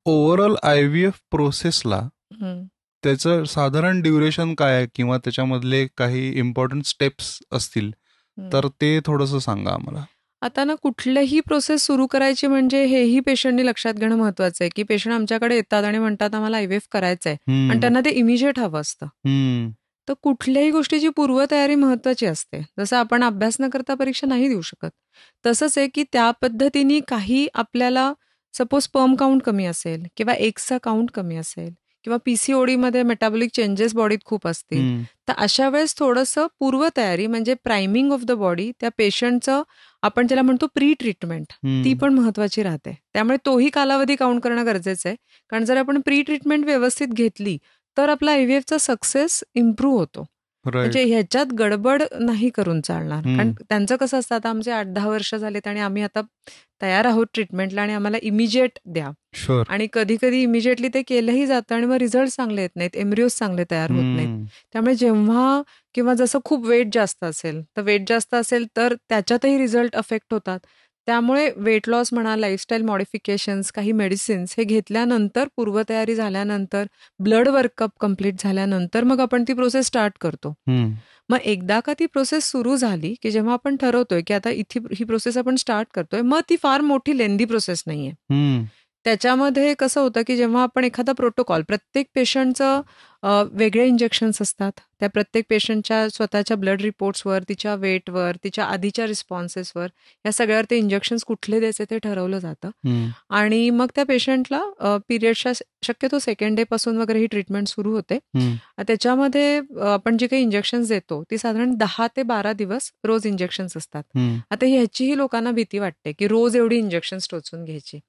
Overall IVF प्रोसेसला त्याचं साधारण ड्युरेशन काय आहे किंवा त्याच्यामधले काही इम्पॉर्टंट स्टेप्स असतील तर ते थोडंसं सांगा आम्हाला. आता ना कुठलीही प्रोसेस सुरू करायची म्हणजे हेही पेशंटनी लक्षात घेणं महत्वाचं आहे की पेशंट आमच्याकडे येतात आणि म्हणतात आम्हाला IVF करायचं आहे आणि त्यांना ते इमिजिएट हवं असतं. तर कुठल्याही गोष्टीची पूर्वतयारी महत्वाची असते. जसं आपण अभ्यास न करता परीक्षा नाही देऊ शकत, तसंच आहे की त्या पद्धतीने काही आपल्याला सपोज स्पर्म काउंट कमी असेल किंवा एग्सचा काउंट कमी असेल किंवा PCOD मध्ये मेटाबॉलिक चेंजेस बॉडीत खूप असतील, तर अशा वेळेस थोडंसं पूर्वतयारी म्हणजे प्रायमिंग ऑफ द बॉडी त्या पेशंटचं आपण ज्याला म्हणतो प्री ट्रीटमेंट, ती पण महत्वाची राहते. त्यामुळे तोही कालावधी काउंट करणं गरजेचं आहे. कारण जर आपण प्री ट्रीटमेंट व्यवस्थित घेतली तर आपला IVFचा सक्सेस इम्प्रूव्ह होतो. म्हणजे ह्याच्यात गडबड नाही करून चालणार. कारण त्यांचं कसं असतं, आता आमचे 8-10 वर्ष झालेत आणि आम्ही आता तयार आहोत ट्रीटमेंटला आणि आम्हाला इमिजिएट द्या. आणि कधी कधी इमिजिएटली ते केलंही जातं आणि मग रिझल्ट चांगले येत नाहीत, एम्ब्रिओज चांगले तयार होत नाहीत. त्यामुळे जेव्हा किंवा जसं खूप वेट जास्त असेल तर त्याच्यातही रिझल्ट अफेक्ट होतात. त्यामुळे वेट लॉस म्हणा, लाईफस्टाईल मॉडिफिकेशन्स, काही मेडिसिन्स हे घेतल्यानंतर, पूर्वतयारी झाल्यानंतर, ब्लड वर्कअप कम्प्लीट झाल्यानंतर मग आपण ती प्रोसेस स्टार्ट करतो. मग एकदा का ती प्रोसेस सुरू झाली की जेव्हा आपण ठरवतोय की आता इथे ही प्रोसेस आपण स्टार्ट करतोय, मग ती फार मोठी लेंदी प्रोसेस नाहीये. त्याच्यामध्ये कसं होतं की जेव्हा आपण एखादा प्रोटोकॉल, प्रत्येक पेशंटचं वेगळे इंजेक्शन्स असतात, त्या प्रत्येक पेशंटच्या स्वतःच्या ब्लड रिपोर्ट्सवर, तिच्या वेटवर, तिच्या आधीच्या रिस्पॉन्सेसवर, या सगळ्यावर ते इंजेक्शन्स कुठले द्यायचे ते ठरवलं जातं. आणि मग त्या पेशंटला पिरियडच्या शक्यतो सेकंड डे पासून वगैरे ही ट्रीटमेंट सुरू होते. त्याच्यामध्ये आपण जे काही इंजेक्शन्स देतो ती साधारण 10 ते 12 दिवस रोज इंजेक्शन्स असतात. आता ह्याचीही लोकांना भीती वाटते की रोज एवढी इंजेक्शन्स टोचून घ्यायची,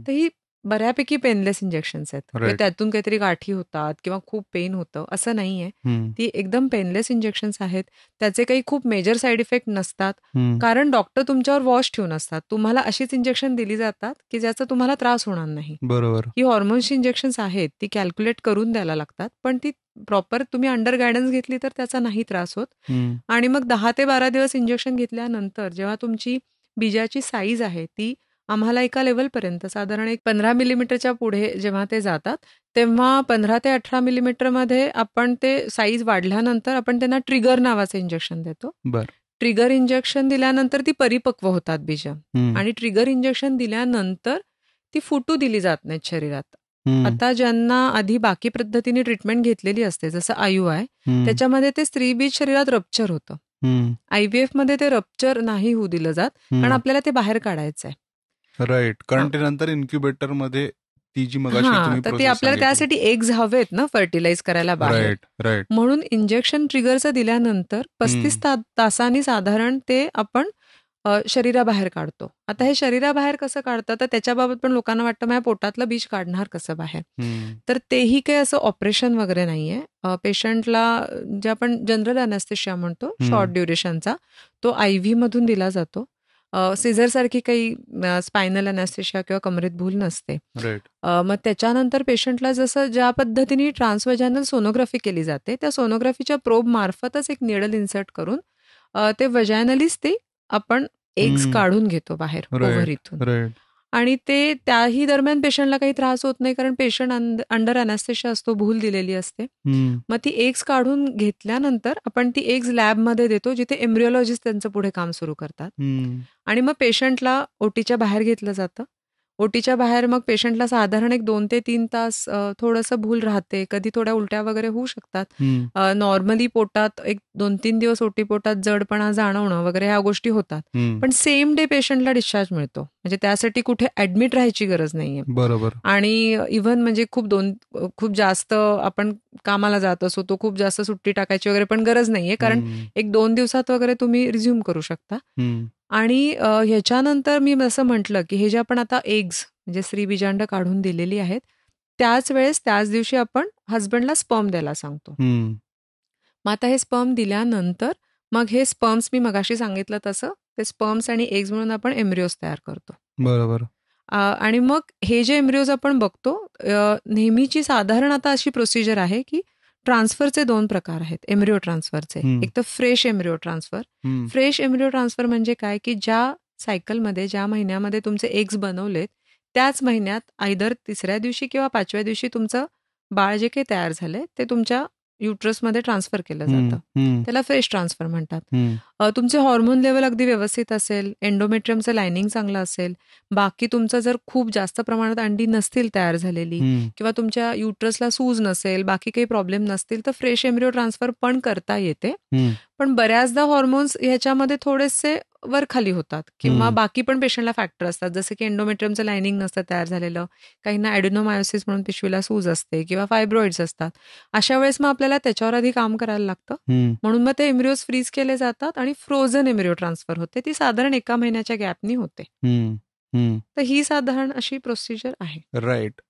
तर ही बऱ्यापैकी पेनलेस इंजेक्शन्स आहेत. त्यातून काहीतरी गाठी होतात किंवा खूप पेन होतं असं नाहीये. ती एकदम पेनलेस इंजेक्शन्स आहेत. त्याचे काही खूप मेजर साईड इफेक्ट नसतात, कारण डॉक्टर तुमच्यावर वॉच ठेवून असतात. तुम्हाला अशीच इंजेक्शन दिली जातात की ज्याचा तुम्हाला त्रास होणार नाही. बरोबर. ही हॉर्मोन्सची इंजेक्शन्स आहेत, ती कॅल्क्युलेट करून द्यायला लागतात, पण ती प्रॉपर तुम्ही अंडर गायडन्स घेतली तर त्याचा नाही त्रास होत. आणि मग 10 ते 12 दिवस इंजेक्शन घेतल्यानंतर जेव्हा तुमची बीजाची साईज आहे ती आम्हाला एका लेवलपर्यंत साधारण एक 15 मिलीमीटरच्या पुढे जेव्हा ते जातात, तेव्हा 15 ते 18 मिलीमीटरमध्ये आपण ते साईज वाढल्यानंतर आपण त्यांना ट्रिगर नावाचं इंजेक्शन देतो. ट्रिगर इंजेक्शन दिल्यानंतर ती परिपक्व होतात बीज, आणि ट्रिगर इंजेक्शन दिल्यानंतर ती फुटू दिली जात नाहीत शरीरात. आता ज्यांना आधी बाकी पद्धतीने ट्रीटमेंट घेतलेली असते, जसं IUI, त्याच्यामध्ये ते स्त्री बीज शरीरात रप्चर होतं. IVF मध्ये ते रप्चर नाही होऊ दिलं जात, कारण आपल्याला ते बाहेर काढायचं आहे. राईट, कारण ते नंतर इन्क्युबेटर मध्ये ती जी मगाशी तुम्ही तर ते आपल्याला त्यासाठी एग्ज हवेत ना फर्टिलाइज करायला बाहेर. म्हणून इंजेक्शन ट्रिगरचं दिल्यानंतर 35 तासांनी साधारण ते आपण शरीराबाहेर काढतो. आता हे शरीराबाहेर कसं काढतं, तर त्याच्याबाबत पण लोकांना वाटतं माझ्या पोटातलं बीज काढणार कसं बाहेर. तर तेही काही असं ऑपरेशन वगैरे नाहीये. पेशंटला जे आपण जनरल अॅनेस्थेशिया म्हणतो शॉर्ट ड्युरेशनचा, तो IV मधून दिला जातो. सिझर सारखी काही स्पायनल अॅनेस्थेशिया किंवा कमरेत भूल नसते. मग त्याच्यानंतर पेशंटला जसं ज्या पद्धतीने ट्रान्सव्हॅजायनल सोनोग्राफी केली जाते, त्या सोनोग्राफीच्या प्रोब मार्फतच एक निडल इन्सर्ट करून ते व्हजायनलीच ते आपण एग्स काढून घेतो बाहेर ओव्हरीतून. आणि ते त्याही दरम्यान पेशंटला काही त्रास होत नाही, कारण पेशंट अंडर अॅनेस्थेशिया असतो, भूल दिलेली असते. मग ती एग्स काढून घेतल्यानंतर आपण ती एग्स लॅबमध्ये देतो, जिथे एम्ब्रिओलॉजिस्ट त्यांचं पुढे काम सुरू करतात. आणि मग पेशंटला ओटीच्या बाहेर घेतलं जातं. ओटीच्या बाहेर मग पेशंटला साधारण एक 2 ते 3 तास थोडंसं भूल राहते, कधी थोड्या उलट्या वगैरे होऊ शकतात. नॉर्मली पोटात एक 2-3 दिवस ओटी पोटात जडपणा जाणवणं वगैरे ह्या गोष्टी होतात. पण सेम डे पेशंटला डिस्चार्ज मिळतो, म्हणजे त्यासाठी कुठे ऍडमिट राहायची गरज नाहीये. बरोबर. आणि इव्हन म्हणजे खूप जास्त आपण कामाला जात असो, तो खूप जास्त सुट्टी टाकायची वगैरे पण गरज नाहीये, कारण 1-2 दिवसात वगैरे तुम्ही रिझ्यूम करू शकता. आणि ह्याच्यानंतर मी असं म्हटलं की हे जे आपण आता एग्स म्हणजे स्त्रीबीजांड काढून दिलेली आहेत, त्याच वेळेस त्याच दिवशी आपण हजबंडला स्पर्म द्यायला सांगतो. मग आता हे स्पर्म दिल्यानंतर मग हे स्पर्म्स मी मगाशी सांगितलं तसं ते स्पर्म्स आणि एग्स म्हणून आपण एम्ब्रिओज तयार करतो. बरोबर. आणि मग हे जे एम्ब्रिओज आपण बघतो, नेहमीची साधारण आता अशी प्रोसिजर आहे की ट्रान्सफरचे 2 प्रकार आहेत एम्ब्रिओ ट्रान्सफरचे. एक तर fresh embryo transfer. Fresh embryo transfer म्हणजे काय, की ज्या सायकलमध्ये, ज्या महिन्यामध्ये तुमचे एग्स बनवलेत त्याच महिन्यात आयदर 3ऱ्या दिवशी किंवा 5व्या दिवशी तुमचं बाळ जे काही तयार झालंय ते तुमच्या युट्रसमध्ये ट्रान्सफर केलं जातं. त्याला फ्रेश ट्रान्सफर म्हणतात. तुमचे हॉर्मोन लेवल अगदी व्यवस्थित असेल, एंडोमेट्रियमचं लायनिंग चांगलं असेल, बाकी तुमचं जर खूप जास्त प्रमाणात अंडी नसतील तयार झालेली किंवा तुमच्या युट्रसला सूज नसेल, बाकी काही प्रॉब्लेम नसतील, तर फ्रेश एम्ब्रिओ ट्रान्सफर पण करता येते. पण बऱ्याचदा हॉर्मोन्स ह्याच्यामध्ये थोडेसे वर खाली होतात किंवा बाकी पण पेशंटला फॅक्टर असतात, जसं की एंडोमेट्रियमचं लायनिंग नसतं तयार झालेलं, काहींना ॲडेनोमायोसिस म्हणून पिशवीला सूज असते किंवा फायब्रॉइड्स असतात. अशा वेळेस मग आपल्याला त्याच्यावर आधी काम करायला लागतं. म्हणून मग ते एम्ब्रिओज फ्रीज केले जातात आणि फ्रोझन एम्ब्रिओ ट्रान्सफर होते. ती साधारण 1 महिन्याच्या गॅपनी होते. तर ही साधारण अशी प्रोसिजर आहे. राईट.